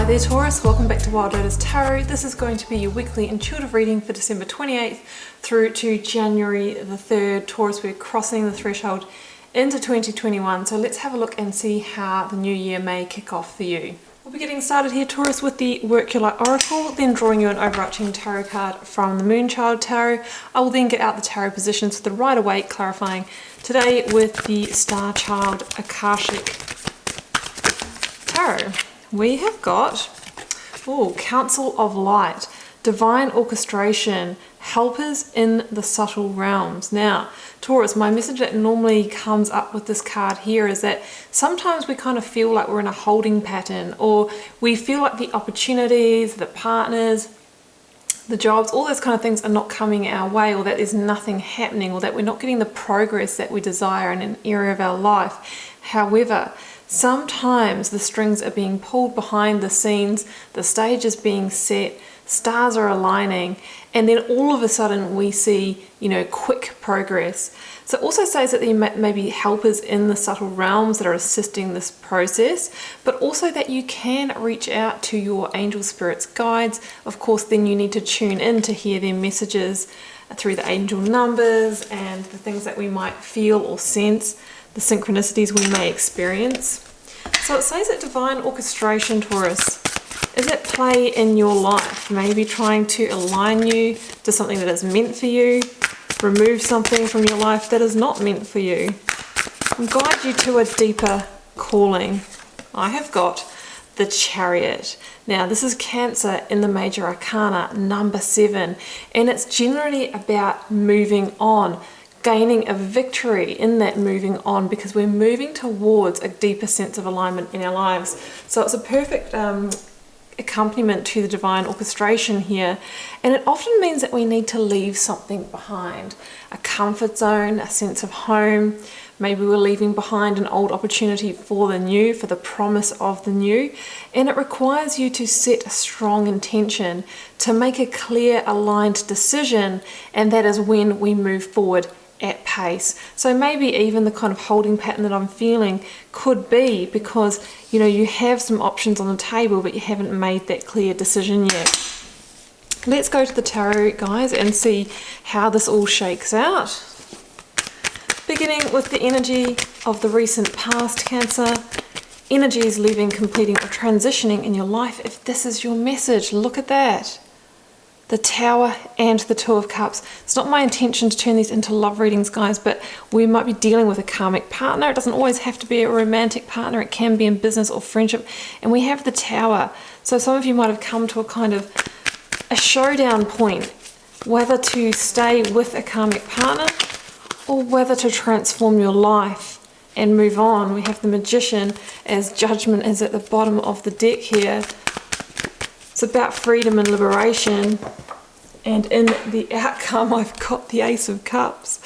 Hi there Taurus, welcome back to Wild Lotus Tarot. This is going to be your weekly intuitive reading for December 28th through to January the 3rd. Taurus, we're crossing the threshold into 2021, so let's have a look and see how the new year may kick off for you. We'll be getting started here, Taurus, with the Work Your Light Oracle, then drawing you an overarching tarot card from the Moonchild Tarot. I will then get out the tarot positions for the Rider-Waite, clarifying today with the Star Child Akashic Tarot. We have got Council of Light, Divine Orchestration, Helpers in the Subtle Realms. Now, Taurus, my message that normally comes up with this card here is that sometimes we kind of feel like we're in a holding pattern, or we feel like the opportunities, the partners, the jobs, all those kind of things are not coming our way, or that there's nothing happening, or that we're not getting the progress that we desire in an area of our life. However, sometimes the strings are being pulled behind the scenes, the stage is being set, stars are aligning, and then all of a sudden we see, quick progress. So it also says that there may be helpers in the subtle realms that are assisting this process, but also that you can reach out to your angel spirits guides. Of course, then you need to tune in to hear their messages through the angel numbers and the things that we might feel or sense, the synchronicities we may experience. So it says that divine orchestration, Taurus, is at play in your life, maybe trying to align you to something that is meant for you, remove something from your life that is not meant for you, and guide you to a deeper calling. I have got the Chariot. Now, this is Cancer in the Major Arcana, number 7, and it's generally about moving on, gaining a victory in that moving on, because we're moving towards a deeper sense of alignment in our lives. So it's a perfect accompaniment to the divine orchestration here, and it often means that we need to leave something behind, a comfort zone, a sense of home. Maybe we're leaving behind an old opportunity for the new, for the promise of the new, and it requires you to set a strong intention, to make a clear, aligned decision, and that is when we move forward at pace. So maybe even the kind of holding pattern that I'm feeling could be because you have some options on the table, but you haven't made that clear decision yet. Let's go to the tarot, guys, and see how this all shakes out. Beginning with the energy of the recent past, Cancer. Energies leaving, completing, or transitioning in your life. If this is your message, look at that. The Tower and the Two of Cups. It's not my intention to turn these into love readings, guys, but we might be dealing with a karmic partner. It doesn't always have to be a romantic partner. It can be in business or friendship. And we have the Tower. So some of you might have come to a kind of a showdown point, whether to stay with a karmic partner or whether to transform your life and move on. We have the Magician, as Judgment is at the bottom of the deck here. It's about freedom and liberation, and in the outcome I've got the Ace of Cups.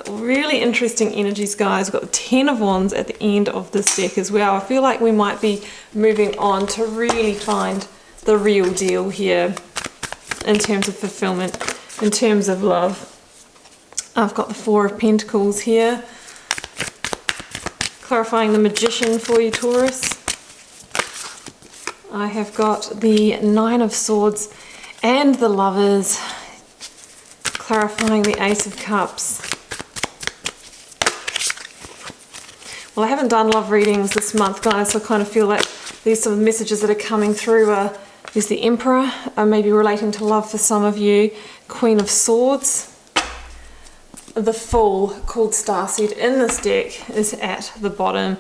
Really interesting energies, guys. We've got the Ten of Wands at the end of this deck as well. I feel like we might be moving on to really find the real deal here in terms of fulfillment, in terms of love. I've got the Four of Pentacles here, clarifying the Magician for you, Taurus. I have got the Nine of Swords and the Lovers, clarifying the Ace of Cups. Well, I haven't done love readings this month, guys, so I kind of feel like these sort of messages that are coming through is the Emperor, maybe relating to love for some of you, Queen of Swords. The Fool, called Starseed in this deck, is at the bottom.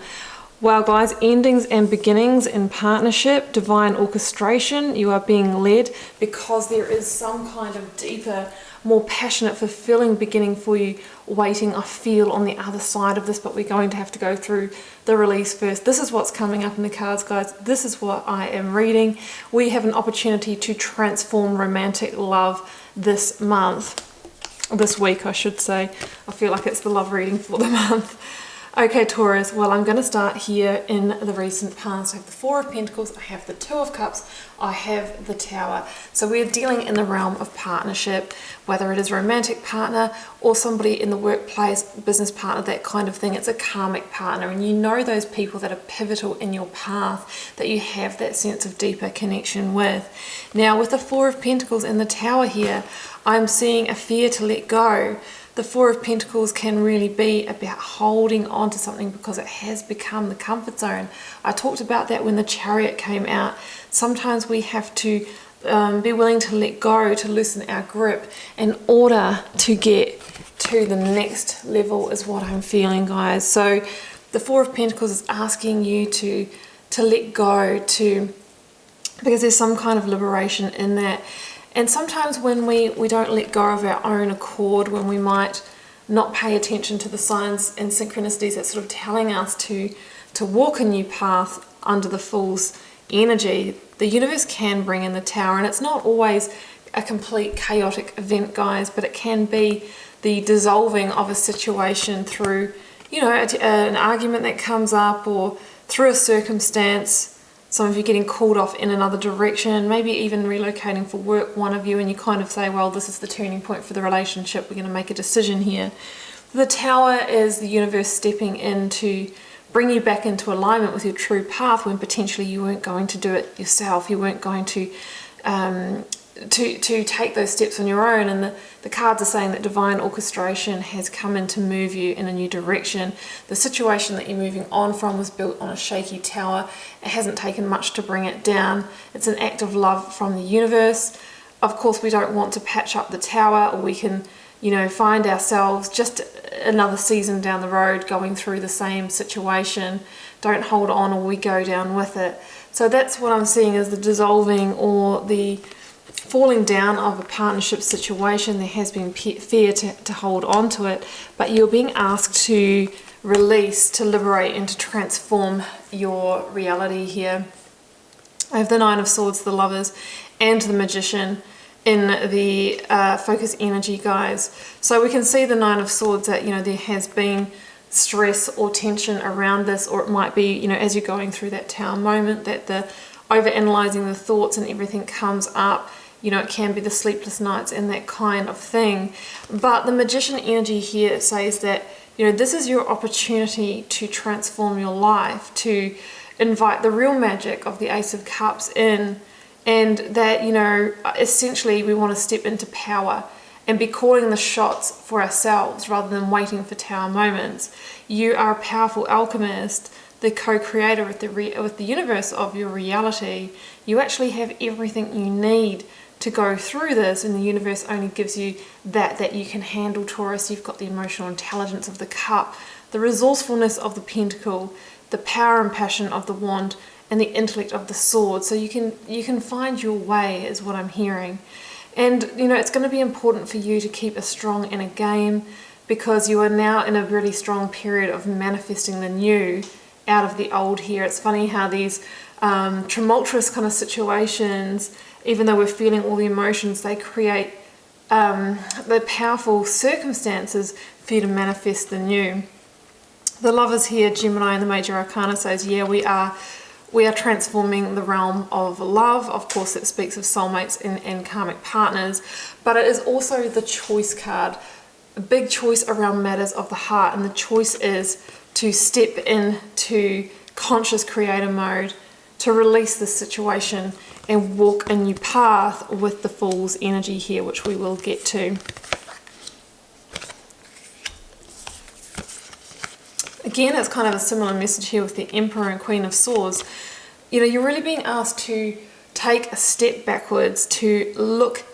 Wow, guys, endings and beginnings in partnership, divine orchestration. You are being led because there is some kind of deeper, more passionate, fulfilling beginning for you waiting, I feel, on the other side of this, but we're going to have to go through the release first. This is what's coming up in the cards, guys. This is what I am reading. We have an opportunity to transform romantic love this month. This week, I should say. I feel like it's the love reading for the month. Okay, Taurus, well, I'm going to start here in the recent past. I have the Four of Pentacles, I have the Two of Cups, I have the Tower. So we're dealing in the realm of partnership, whether it is a romantic partner or somebody in the workplace, business partner, that kind of thing. It's a karmic partner, and you know those people that are pivotal in your path, that you have that sense of deeper connection with. Now, with the Four of Pentacles and the Tower here, I'm seeing a fear to let go. The Four of Pentacles can really be about holding on to something because it has become the comfort zone. I talked about that when the Chariot came out. Sometimes we have to be willing to let go, to loosen our grip in order to get to the next level, is what I'm feeling, guys. So the Four of Pentacles is asking you to let go, because there's some kind of liberation in that. And sometimes when we don't let go of our own accord, when we might not pay attention to the signs and synchronicities that's sort of telling us to walk a new path under the Fool's energy, the universe can bring in the Tower. And it's not always a complete chaotic event, guys, but it can be the dissolving of a situation through, you know, an argument that comes up, or through a circumstance. Some of you getting called off in another direction, maybe even relocating for work, one of you, and you kind of say, well, this is the turning point for the relationship, we're going to make a decision here. The Tower is the universe stepping in to bring you back into alignment with your true path, when potentially you weren't going to do it yourself, you weren't going to take those steps on your own. And the cards are saying that divine orchestration has come in to move you in a new direction. The situation that you're moving on from was built on a shaky tower. It hasn't taken much to bring it down. It's an act of love from the universe. Of course, we don't want to patch up the tower, or we can, you know, find ourselves just another season down the road going through the same situation. Don't hold on, or we go down with it. So that's what I'm seeing as the dissolving or the falling down of a partnership situation. There has been fear to hold on to it, but you're being asked to release, to liberate, and to transform your reality here. I have the Nine of Swords, the Lovers, and the Magician in the focus energy, guys. So we can see the Nine of Swords, that, you know, there has been stress or tension around this, or it might be, you know, as you're going through that Tower moment, that the over-analyzing the thoughts and everything comes up. You know, it can be the sleepless nights and that kind of thing. But the Magician energy here says that, you know, this is your opportunity to transform your life, to invite the real magic of the Ace of Cups in, and that, you know, essentially we want to step into power and be calling the shots for ourselves rather than waiting for Tower moments. You are a powerful alchemist, the co-creator with the universe of your reality. You actually have everything you need to go through this, and the universe only gives you that you can handle, Taurus. You've got the emotional intelligence of the Cup, the resourcefulness of the Pentacle, the power and passion of the Wand, and the intellect of the Sword. So you can find your way, is what I'm hearing. And, you know, it's going to be important for you to keep a strong inner game, because you are now in a really strong period of manifesting the new out of the old here. It's funny how these tumultuous kind of situations, even though we're feeling all the emotions, they create the powerful circumstances for you to manifest the new. The Lovers here, Gemini, and the Major Arcana says, yeah, we are transforming the realm of love. Of course, it speaks of soulmates and karmic partners, but it is also the choice card, a big choice around matters of the heart. And the choice is to step into conscious creator mode, to release the situation and walk a new path with the Fool's energy here, which we will get to. Again, it's kind of a similar message here with the Emperor and Queen of Swords. You know, you're really being asked to take a step backwards, to look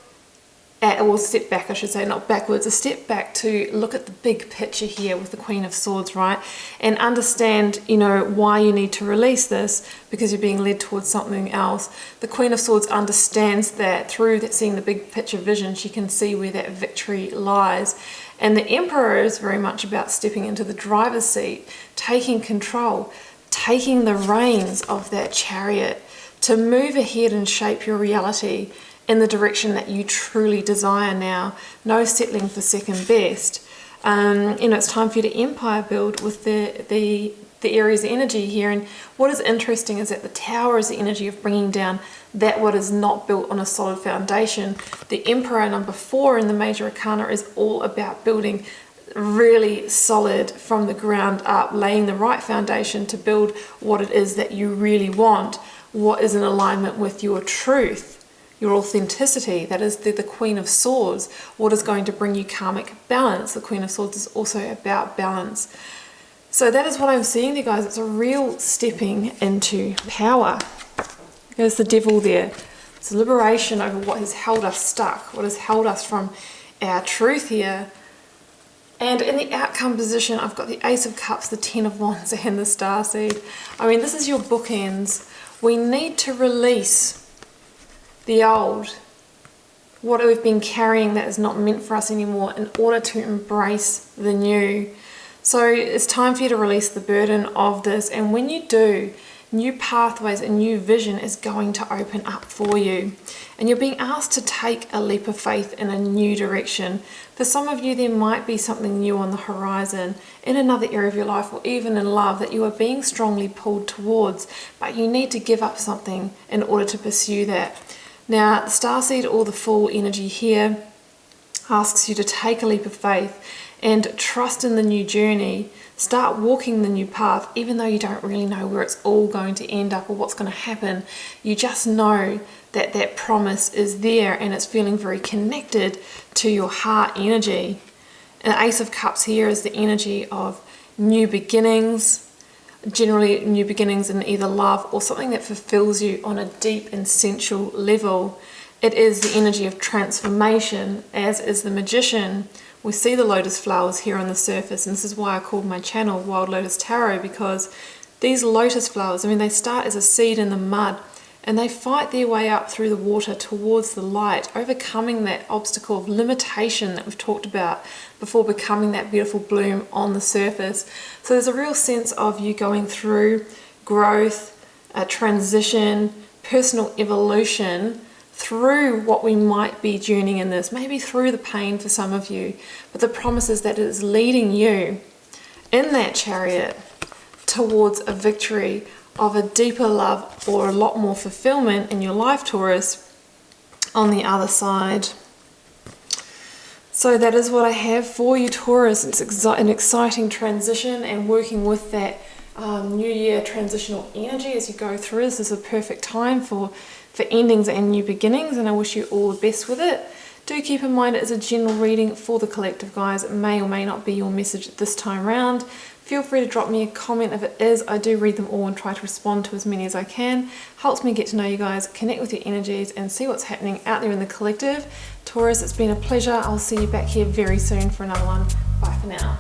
at, or step back, I should say, not backwards, a step back to look at the big picture here with the Queen of Swords, right? And understand, you know, why you need to release this, because you're being led towards something else. The Queen of Swords understands that through that, seeing the big picture vision, she can see where that victory lies. And the Emperor is very much about stepping into the driver's seat, taking control, taking the reins of that chariot to move ahead and shape your reality in the direction that you truly desire now. No settling for second best. You know, it's time for you to empire build with the Aries energy here. And what is interesting is that the Tower is the energy of bringing down that what is not built on a solid foundation. The Emperor, number 4 in the major arcana, is all about building really solid from the ground up, laying the right foundation to build what it is that you really want, what is in alignment with your truth, your authenticity. That is the Queen of Swords, what is going to bring you karmic balance. The Queen of Swords is also about balance. So that is what I'm seeing there, guys. It's a real stepping into power. There's the Devil there. It's a liberation over what has held us stuck, what has held us from our truth here. And in the outcome position, I've got the Ace of Cups, the 10 of Wands, and the Starseed. I mean, this is your bookends. We need to release the old, what we've been carrying that is not meant for us anymore, in order to embrace the new. So it's time for you to release the burden of this. And when you do, new pathways and new vision is going to open up for you. And you're being asked to take a leap of faith in a new direction. For some of you, there might be something new on the horizon in another area of your life, or even in love, that you are being strongly pulled towards, but you need to give up something in order to pursue that. Now, the Starseed, or the Fool energy here, asks you to take a leap of faith and trust in the new journey. Start walking the new path, even though you don't really know where it's all going to end up or what's going to happen. You just know that that promise is there, and it's feeling very connected to your heart energy. And the Ace of Cups here is the energy of new beginnings, generally new beginnings in either love or something that fulfills you on a deep and sensual level. It is the energy of transformation, as is the Magician. We see the lotus flowers here on the surface, and this is why I called my channel Wild Lotus Tarot, because these lotus flowers, I mean, they start as a seed in the mud, and they fight their way up through the water towards the light, overcoming that obstacle of limitation that we've talked about before becoming that beautiful bloom on the surface. So there's a real sense of you going through growth, a transition, personal evolution, through what we might be journeying in this, maybe through the pain for some of you, but the promise is that it is leading you in that chariot towards a victory of a deeper love or a lot more fulfillment in your life, Taurus, on the other side. So that is what I have for you, Taurus. It's an exciting transition, and working with that new year transitional energy as you go through. This is a perfect time for endings and new beginnings, and I wish you all the best with it. Do keep in mind it is a general reading for the collective, guys. It may or may not be your message this time around. Feel free to drop me a comment if it is. I do read them all and try to respond to as many as I can. Helps me get to know you guys, connect with your energies, and see what's happening out there in the collective. Taurus, it's been a pleasure. I'll see you back here very soon for another one. Bye for now.